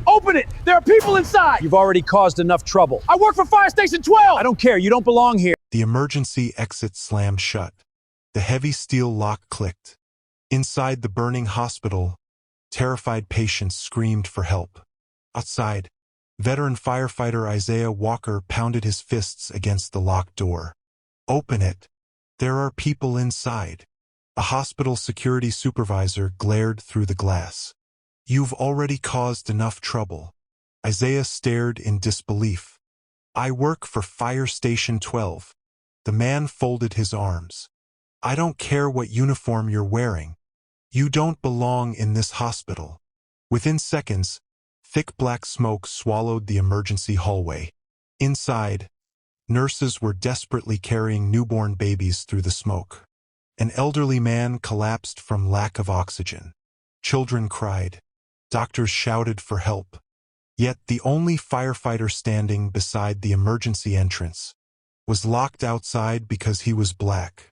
Open it! There are people inside! You've already caused enough trouble. I work for Fire Station 12! I don't care, you don't belong here. The emergency exit slammed shut. The heavy steel lock clicked. Inside the burning hospital, terrified patients screamed for help. Outside, veteran firefighter Isaiah Walker pounded his fists against the locked door. Open it! There are people inside. A hospital security supervisor glared through the glass. You've already caused enough trouble. Isaiah stared in disbelief. I work for Fire Station 12. The man folded his arms. I don't care what uniform you're wearing. You don't belong in this hospital. Within seconds, thick black smoke swallowed the emergency hallway. Inside, nurses were desperately carrying newborn babies through the smoke. An elderly man collapsed from lack of oxygen. Children cried. Doctors shouted for help. Yet the only firefighter standing beside the emergency entrance was locked outside because he was black.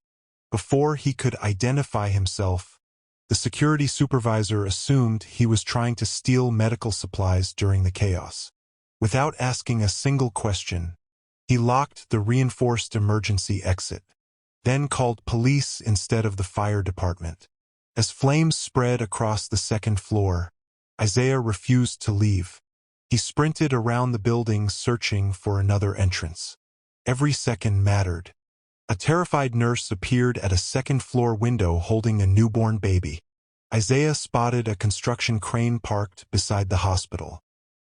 Before he could identify himself, the security supervisor assumed he was trying to steal medical supplies during the chaos. Without asking a single question, he locked the reinforced emergency exit, then called police instead of the fire department. As flames spread across the second floor, Isaiah refused to leave. He sprinted around the building searching for another entrance. Every second mattered. A terrified nurse appeared at a second-floor window holding a newborn baby. Isaiah spotted a construction crane parked beside the hospital.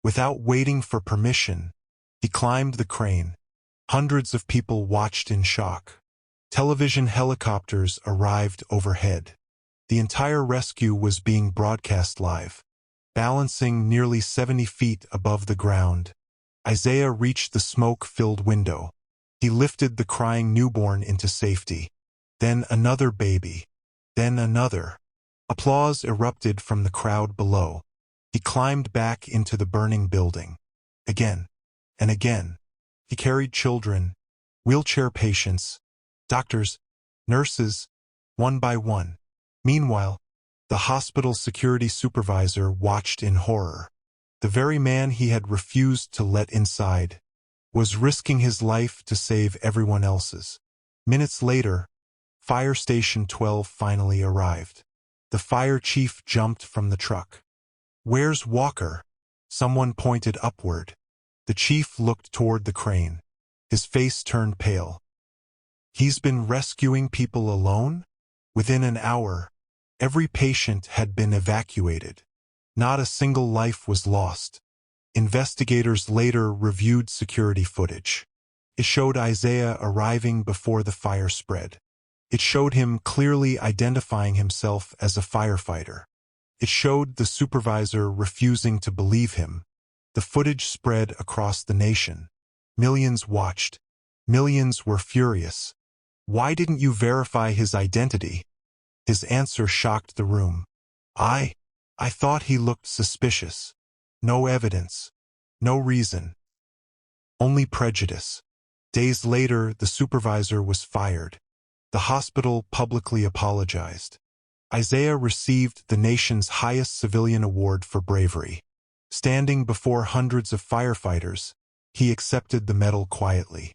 Without waiting for permission, he climbed the crane. Hundreds of people watched in shock. Television helicopters arrived overhead. The entire rescue was being broadcast live. Balancing nearly 70 feet above the ground, Isaiah reached the smoke-filled window. He lifted the crying newborn into safety. Then another baby. Then another. Applause erupted from the crowd below. He climbed back into the burning building. Again and again. He carried children, wheelchair patients, doctors, nurses, one by one. Meanwhile, the hospital security supervisor watched in horror. The very man he had refused to let inside was risking his life to save everyone else's. Minutes later, Fire Station 12 finally arrived. The fire chief jumped from the truck. "Where's Walker?" Someone pointed upward. The chief looked toward the crane. His face turned pale. "He's been rescuing people alone?" Within an hour, every patient had been evacuated. Not a single life was lost. Investigators later reviewed security footage. It showed Isaiah arriving before the fire spread. It showed him clearly identifying himself as a firefighter. It showed the supervisor refusing to believe him. The footage spread across the nation. Millions watched. Millions were furious. Why didn't you verify his identity? His answer shocked the room. I thought he looked suspicious. No evidence. No reason. Only prejudice. Days later, the supervisor was fired. The hospital publicly apologized. Isaiah received the nation's highest civilian award for bravery. Standing before hundreds of firefighters, he accepted the medal quietly.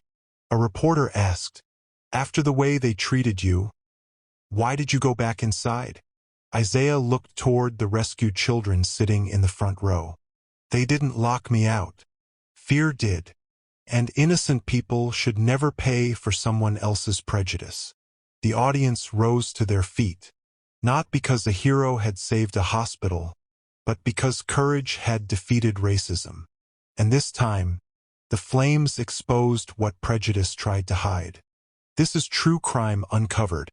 A reporter asked, "After the way they treated you, why did you go back inside?" Isaiah looked toward the rescued children sitting in the front row. "They didn't lock me out. Fear did. And innocent people should never pay for someone else's prejudice." The audience rose to their feet, not because a hero had saved a hospital, but because courage had defeated racism. And this time, the flames exposed what prejudice tried to hide. This is True Crime Uncovered,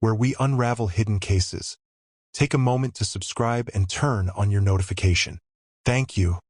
where we unravel hidden cases. Take a moment to subscribe and turn on your notification. Thank you.